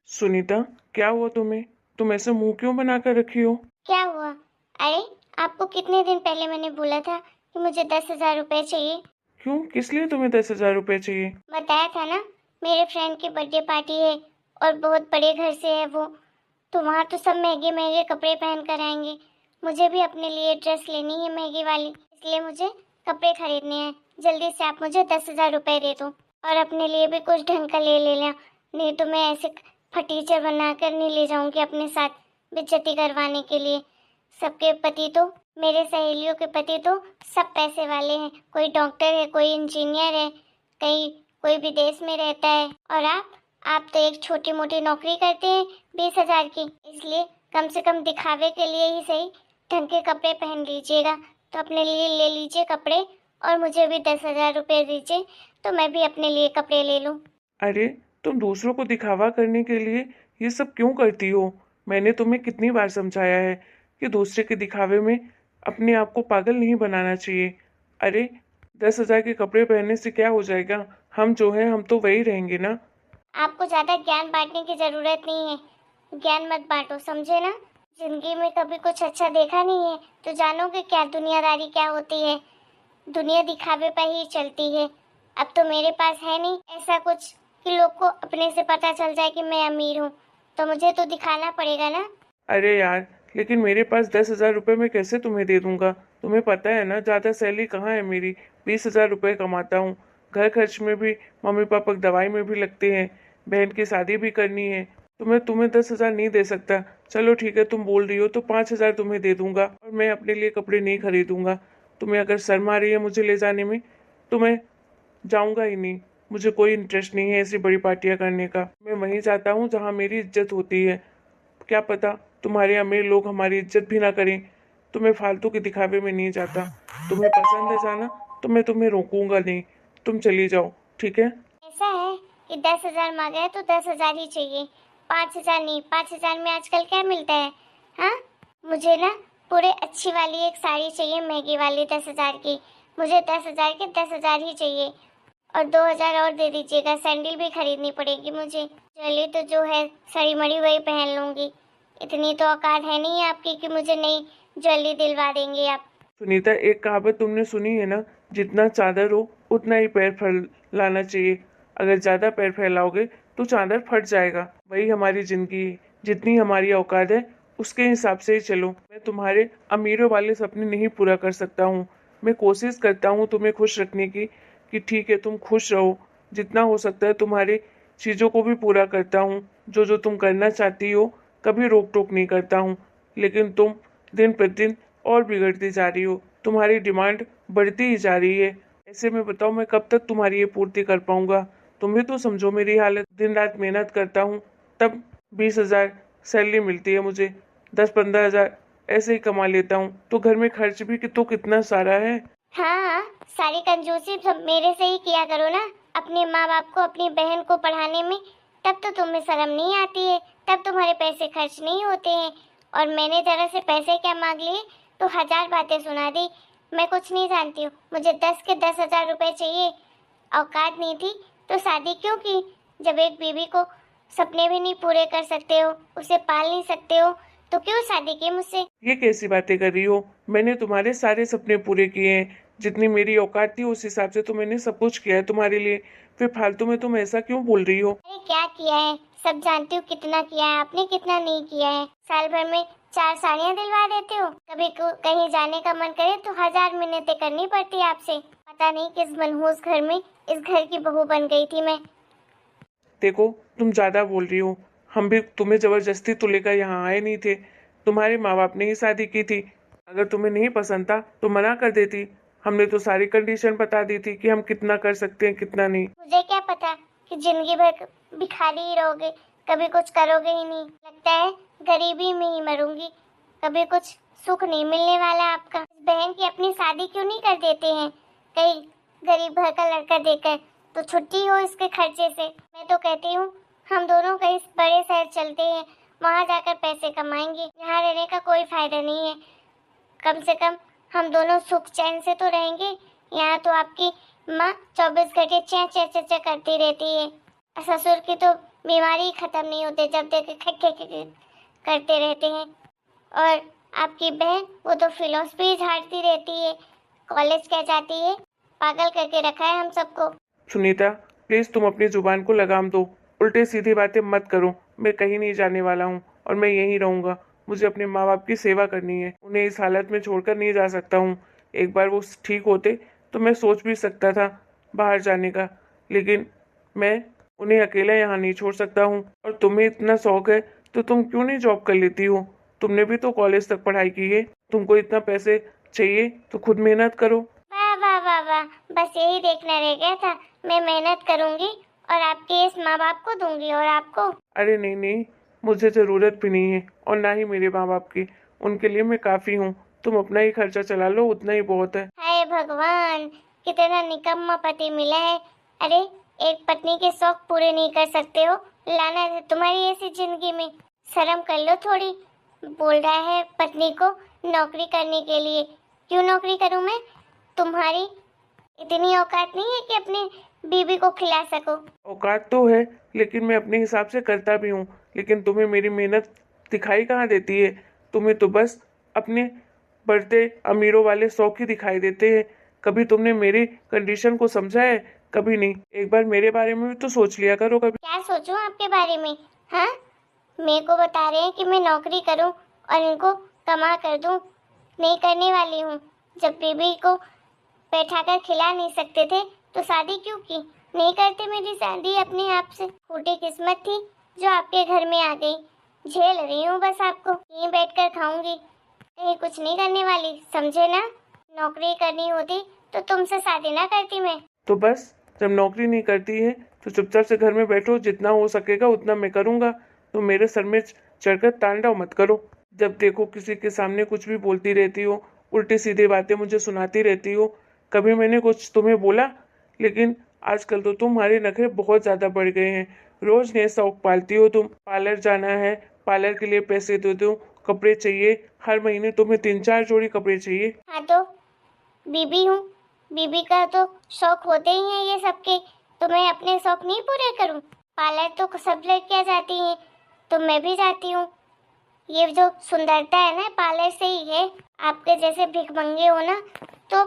सुनीता, क्या हुआ तुम्हें? तुम ऐसे मुंह क्यों बना कर रखी हो? क्या हुआ? अरे, आपको कितने दिन पहले मैंने बोला था कि मुझे 10,000 रुपए चाहिए। क्यों? किस लिए तुम्हें 10,000 रुपये चाहिए? बताया था ना, मेरे फ्रेंड की बर्थडे पार्टी है और बहुत बड़े घर से है वो। तो वहाँ तो सब महंगे महंगे कपड़े पहन कर आएंगे। मुझे भी अपने लिए ड्रेस लेनी है महंगी वाली, इसलिए मुझे कपड़े खरीदने हैं। जल्दी से आप मुझे 10,000 रुपए दे दो और अपने लिए भी कुछ ढंग का ले लेना, नहीं तो मैं ऐसे फटीचर बनाकर नहीं ले जाऊंगी अपने साथ बेइज्जती करवाने के लिए। सबके पति तो, मेरे सहेलियों के पति तो सब पैसे वाले हैं। कोई डॉक्टर है, कोई इंजीनियर है, कहीं कोई विदेश में रहता है। और आप तो एक छोटी मोटी नौकरी करते हैं 20,000 की। इसलिए कम से कम दिखावे के लिए ही सही ढंग के कपड़े पहन लीजिएगा। तो अपने लिए ले लीजिए कपड़े और मुझे भी 10,000 रुपये दीजिए, तो मैं भी अपने लिए कपड़े ले लूँ। अरे, तुम दूसरों को दिखावा करने के लिए ये सब क्यों करती हो? मैंने तुम्हें कितनी बार समझाया है कि दूसरे के दिखावे में अपने आप को पागल नहीं बनाना चाहिए। अरे, 10,000 के कपड़े पहनने से क्या हो जाएगा? हम जो हैं हम तो वही रहेंगे ना। आपको ज्यादा ज्ञान बांटने की जरूरत नहीं है। ज्ञान मत बांटो, समझे ना। जिंदगी में कभी कुछ अच्छा देखा नहीं है तो जानोगे क्या दुनियादारी क्या होती है। दुनिया दिखावे पर ही चलती है। अब तो मेरे पास है नहीं ऐसा कुछ कि लोग को अपने से पता चल जाए कि मैं अमीर हूँ, तो मुझे तो दिखाना पड़ेगा ना। अरे यार, लेकिन मेरे पास 10,000 रुपये मैं कैसे तुम्हें दे दूंगा? तुम्हें पता है ना, ज़्यादा सैलरी कहाँ है मेरी। 20,000 रुपये कमाता हूँ। घर खर्च में भी, मम्मी पापा की दवाई में भी लगते हैं। बहन की शादी भी करनी है। तो मैं तुम्हें 10,000 नहीं दे सकता। चलो ठीक है, तुम बोल रही हो तो 5,000 तुम्हें दे दूंगा और मैं अपने लिए कपड़े नहीं खरीदूंगा। तुम्हें अगर शर्म आ रही है मुझे ले जाने में तो मैं जाऊंगा ही नहीं। मुझे कोई इंटरेस्ट नहीं है ऐसी बड़ी पार्टियां करने का। मैं वहीं जाता हूँ जहाँ मेरी इज्जत होती है। क्या पता तुम्हारे अमीर लोग हमारी इज्जत भी ना करें। तो मैं फालतू के दिखावे में नहीं जाता। तुम्हें पसंद है जाना तो मैं तुम्हें रोकूंगा नहीं। तुम चली जाओ, ठीक है? ऐसा है कि 10,000 मांगा है तो 10,000 ही चाहिए, 5,000 नहीं। 5,000 में आजकल क्या मिलता है? हाँ, मुझे ना पूरे अच्छी वाली एक साड़ी चाहिए महंगी वाली 10,000 की। मुझे 10,000 के 10,000 ही चाहिए। और 2,000 और दे दीजिएगा, सैंडल भी खरीदनी पड़ेगी मुझे। ज्वेलरी तो जो है सड़ी मड़ी वही पहन लूंगी। इतनी तो औकात है नहीं आपकी कि मुझे नई ज्वेलरी दिलवा देंगे आप। सुनीता, एक कहावत तुमने सुनी है ना, जितना चादर हो उतना ही पैर फैलाना चाहिए। अगर ज्यादा पैर फैलाओगे तो चादर फट जाएगा। वही हमारी जिंदगी है। जितनी हमारी औकात है उसके हिसाब से ही चलो। मैं तुम्हारे अमीरों वाले सपने नहीं पूरा कर सकता हूँ। मैं कोशिश करता हूँ तुम्हें खुश रखने की, कि ठीक है तुम खुश रहो। जितना हो सकता है तुम्हारी चीजों को भी पूरा करता हूँ। जो जो तुम करना चाहती हो कभी रोक टोक नहीं करता हूँ। लेकिन तुम दिन प्रतिदिन और बिगड़ती जा रही हो। तुम्हारी डिमांड बढ़ती ही जा रही है। ऐसे में बताओ मैं कब तक तुम्हारी ये पूर्ति कर पाऊंगा? तुम भी तो समझो मेरी हालत। दिन रात मेहनत करता हूँ तब 20,000 सैलरी मिलती है मुझे। 10-15,000 ऐसे ही कमा लेता हूँ तो घर में खर्च भी तो कितना सारा है। हाँ, सारी कंजूसी सब मेरे से ही किया करो ना, अपने माँ बाप को, अपनी बहन को पढ़ाने में। तब तो तुम्हें शर्म नहीं आती है, तब तुम्हारे पैसे खर्च नहीं होते हैं। और मैंने जरा से पैसे क्या मांग लिए तो 1,000 बातें सुना दी। मैं कुछ नहीं जानती हूँ, मुझे 10 के 10,000 रुपए चाहिए। औकात नहीं थी तो शादी क्यों की? जब एक बीवी को सपने भी नहीं पूरे कर सकते हो, उसे पाल नहीं सकते हो, तो क्यों शादी की मुझसे? ये कैसी बातें कर रही हो? मैंने तुम्हारे सारे सपने पूरे किए हैं। जितनी मेरी औकात थी उस हिसाब से तो मैंने सब कुछ किया है तुम्हारे लिए। फिर फालतू में तुम ऐसा क्यों बोल रही हो? अरे क्या किया है, सब जानती हूँ कितना किया है आपने, कितना नहीं किया है। साल भर में 4 साड़ियाँ दिलवा देते हो। कभी कहीं जाने का मन करे तो 1,000 मिन्नतें करनी पड़ती है आपसे। पता नहीं किस मनहूस घर में इस घर की बहू बन गई थी मैं। देखो, तुम ज्यादा बोल रही हो। हम भी तुम्हें जबरदस्ती तो लेकर यहाँ आए नहीं थे। तुम्हारे माँ बाप ने ही शादी की थी। अगर तुम्हें नहीं पसंद था तो मना कर देती। हमने तो सारी कंडीशन बता दी थी कि हम कितना कर सकते हैं कितना नहीं। मुझे क्या पता कि जिंदगी भर भिखारी ही रहोगे, कभी कुछ करोगे ही नहीं। लगता है गरीबी में ही मरूंगी, कभी कुछ सुख नहीं मिलने वाला आपका। इस बहन की अपनी शादी क्यों नहीं कर देते हैं कहीं गरीब घर का लड़का देकर, तो छुट्टी हो इसके खर्चे से। मैं तो कहती हूँ हम दोनों कहीं बड़े शहर चलते हैं, वहाँ जाकर पैसे कमाएंगे। यहाँ रहने का कोई फायदा नहीं है। कम से कम हम दोनों सुख चैन से तो रहेंगे। यहाँ तो आपकी माँ 24 घंटे चे चे चे चे करती रहती है। ससुर की तो बीमारी खत्म नहीं होते, जब देखो खक खक खक करते रहते हैं। और आपकी बहन वो तो फिलोसफी झाड़ती रहती है, कॉलेज क्या जाती है, पागल करके रखा है हम सबको। सुनीता, प्लीज तुम अपनी जुबान को लगाम दो। उल्टे सीधी बातें मत करो। मैं कहीं नहीं जाने वाला हूँ और मैं यहीं रहूंगा। मुझे अपने माँ बाप की सेवा करनी है। उन्हें इस हालत में छोड़कर नहीं जा सकता हूँ। एक बार वो ठीक होते तो मैं सोच भी सकता था बाहर जाने का, लेकिन मैं उन्हें अकेला यहाँ नहीं छोड़ सकता हूँ। और तुम्हें इतना शौक है तो तुम क्यों नहीं जॉब कर लेती हो? तुमने भी तो कॉलेज तक पढ़ाई की है। तुमको इतना पैसे चाहिए तो खुद मेहनत करो। वाह वाह वाह वाह, बस यही देखना रह गया था। मैं मेहनत करूंगी और आपके इस माँ बाप को दूंगी। और आपको? अरे नहीं नहीं, मुझे ज़रूरत भी नहीं है और ना ही मेरे माँ बाप की। उनके लिए मैं काफ़ी हूँ। तुम अपना ही खर्चा चला लो, उतना ही बहुत है। हाय भगवान, कितना निकम्मा पति मिला है। अरे, एक पत्नी के शौक पूरे नहीं कर सकते हो, लाना है तुम्हारी ऐसी जिंदगी में। शर्म कर लो थोड़ी। बोल रहा है पत्नी को नौकरी करने के लिए। क्यों नौकरी करूं मैं? तुम्हारी इतनी औकात नहीं है कि अपनी बीवी को खिला सको। औकात तो है, लेकिन मैं अपने हिसाब से करता भी हूँ। लेकिन तुम्हें मेरी मेहनत दिखाई कहाँ देती है? तुम्हें तो बस अपने बढ़ते अमीरों वाले शौक ही दिखाई देते हैं। कभी तुमने मेरी कंडीशन को समझा है? कभी नहीं। एक बार मेरे बारे में भी तो सोच लिया करो कभी। क्या सोचूं आपके बारे में? हाँ, मेरे को बता रहे हैं कि मैं नौकरी करूं और इनको कमा कर दूं। नहीं करने वाली हूँ। जब बीबी को बैठाकर खिला नहीं सकते थे तो शादी क्यों की? नहीं करते मेरी शादी अपने आप से। फूटी किस्मत थी जो आपके घर में आ गई। झेल रही हूँ बस आपको। यहीं बैठकर खाऊंगी, कहीं कुछ नहीं करने वाली, समझे ना? नौकरी करनी होती तो तुमसे शादी ना करती मैं। तो बस, जब नौकरी नहीं करती है तो चुपचाप से घर में बैठो। जितना हो सकेगा उतना मैं करूँगा। तो मेरे सर में चढ़कर तांडव मत करो। जब देखो किसी के सामने कुछ भी बोलती रहती हो, उल्टी सीधी बातें मुझे सुनाती रहती हो। कभी मैंने कुछ तुम्हें बोला? लेकिन आजकल तो तुम्हारे नखरे बहुत ज़्यादा बढ़ गए हैं। रोज नए शौक पालती हो तुम। पार्लर जाना है, पार्लर के लिए पैसे दे दो। कपड़े चाहिए, हर महीने तुम्हें 3-4 जोड़ी कपड़े चाहिए। हाँ तो बीबी हूँ, बीबी का तो शौक होते ही हैं ये सबके। तो मैं अपने शौक नहीं पूरे करूँ? पार्लर तो सब लड़कियाँ जाती हैं, तो मैं भी जाती हूँ। ये जो सुंदरता है ना, पार्लर से ही है। आपके जैसे भिखमंगे हो ना, तो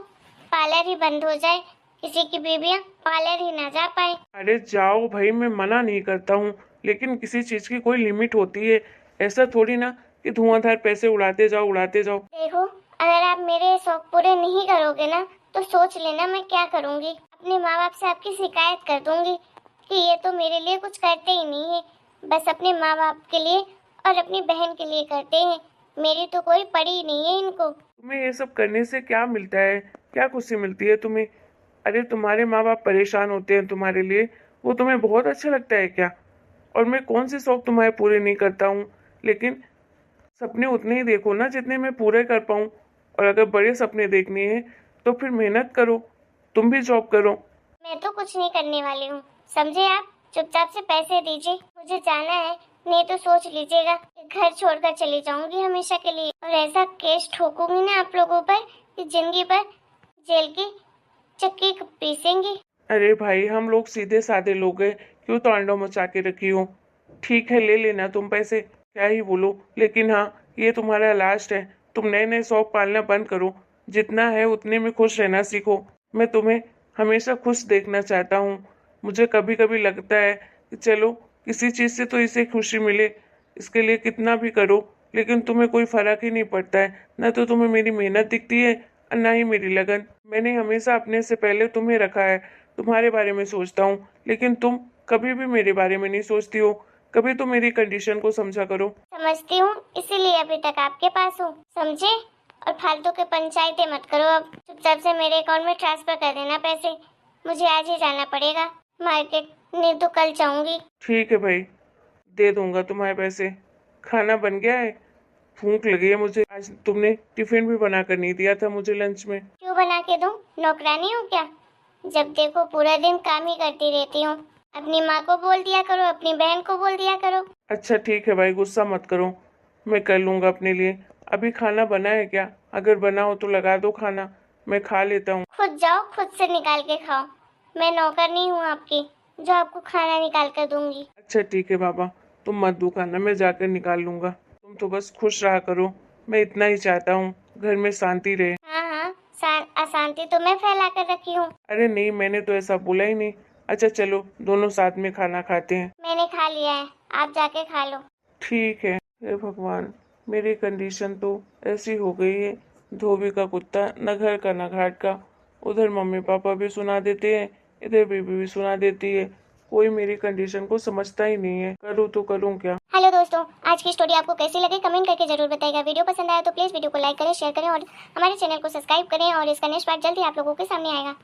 पार्लर ही बंद हो जाए, किसी की बीबियाँ पार्लर ही ना जा पाए। अरे जाओ भाई, मैं मना नहीं करता हूँ, लेकिन किसी चीज की कोई लिमिट होती है। ऐसा थोड़ी ना कि धुआंधार पैसे उड़ाते जाओ उड़ाते जाओ। देखो, अगर आप मेरे शौक पूरे नहीं करोगे ना, तो सोच लेना मैं क्या करूँगी। अपने माँ बाप से आपकी शिकायत कर दूंगी कि ये तो मेरे लिए कुछ करते ही नहीं है, बस अपने माँ बाप के लिए और अपनी बहन के लिए करते हैं। मेरी तो कोई पड़ी नहीं है इनको। तुम्हें ये सब करने से क्या मिलता है? क्या खुशी मिलती है तुम्हें? अरे तुम्हारे माँ बाप परेशान होते हैं तुम्हारे लिए, वो तुम्हें बहुत अच्छा लगता है क्या? और मैं कौन से शौक तुम्हारे पूरे नहीं करता हूँ? लेकिन सपने उतने ही देखो ना जितने मैं पूरे कर पाऊँ। और अगर बड़े सपने देखने हैं तो फिर मेहनत करो। तुम भी जॉब करो। मैं तो कुछ नहीं करने वाली हूँ, समझे आप? चुपचाप से पैसे दीजिए, मुझे जाना है। नहीं तो सोच लीजिएगा कि घर छोड़कर चली जाऊंगी हमेशा के लिए। और ऐसा केस ठोकूंगी ना आप लोगों पर कि जिंदगी भर जेल की चक्की पीसेंगी। अरे भाई, हम लोग सीधे साधे लोग हैं, क्यों तांडव मचा के रखी हो? ठीक है, ले लेना तुम पैसे, क्या ही बोलो। लेकिन हाँ, ये तुम्हारा लास्ट है। तुम नए नए शौक पालना बंद करो। जितना है उतने में खुश रहना सीखो। मैं तुम्हें हमेशा खुश देखना चाहता हूँ। मुझे कभी कभी लगता है कि चलो किसी चीज़ से तो इसे खुशी मिले, इसके लिए कितना भी करो। लेकिन तुम्हें कोई फर्क ही नहीं पड़ता है। ना तो तुम्हें मेरी मेहनत दिखती है और ना ही मेरी लगन। मैंने हमेशा अपने से पहले तुम्हें रखा है। तुम्हारे बारे में सोचता हूँ, लेकिन तुम कभी भी मेरे बारे में नहीं सोचती हो। कभी तो मेरी कंडीशन को समझा करो। समझती हूँ, इसीलिए अभी तक आपके पास हूँ, समझे? और फालतू के पंचायतें मत करो। अब चुपचाप से मेरे अकाउंट में ट्रांसफर कर देना पैसे। मुझे आज ही जाना पड़ेगा मार्केट, नहीं तो कल जाऊंगी। ठीक है भाई, दे दूंगा तुम्हारे पैसे। खाना बन गया है, भूख लगी है मुझे। आज तुमने टिफिन भी बना कर नहीं दिया था मुझे लंच में। क्यों बना के दूं? नौकरानी हूँ क्या? जब देखो पूरा दिन काम ही करती रहती हूँ। अपनी माँ को बोल दिया करो, अपनी बहन को बोल दिया करो। अच्छा ठीक है भाई, गुस्सा मत करो, मैं कर लूंगा अपने लिए। अभी खाना बना है क्या? अगर बना हो तो लगा दो खाना, मैं खा लेता हूँ। खुद जाओ, खुद से निकाल के खाओ। मैं नौकर नहीं हूँ आपकी, जो आपको खाना निकाल कर दूंगी। अच्छा ठीक है बाबा, तुम मत दो खाना, मैं जाकर निकाल लूंगा। तुम तो बस खुश रहा करो, मैं इतना ही चाहता हूँ, घर में शांति रहे। हाँ हाँ, अशांति तो मैं फैला कर रखी हूँ। अरे नहीं, मैंने तो ऐसा बोला ही नहीं। अच्छा चलो, दोनों साथ में खाना खाते हैं। मैंने खा लिया है, आप जाके खा लो। ठीक है। हे भगवान, मेरी कंडीशन तो ऐसी हो गई है, धोबी का कुत्ता न घर का न घाट का। उधर मम्मी पापा भी सुना देते हैं, इधर बीबी भी सुना देती है। कोई मेरी कंडीशन को समझता ही नहीं है, करूँ तो करूँ क्या। हेलो दोस्तों, आज की स्टोरी आपको कैसी लगी कमेंट करके जरूर बताइएगा। वीडियो पसंद आया तो प्लीज़ वीडियो को लाइक करें, शेयर करें और हमारे चैनल को सब्सक्राइब करें। और इसका नेक्स्ट पार्ट जल्दी आप लोगों के सामने आएगा।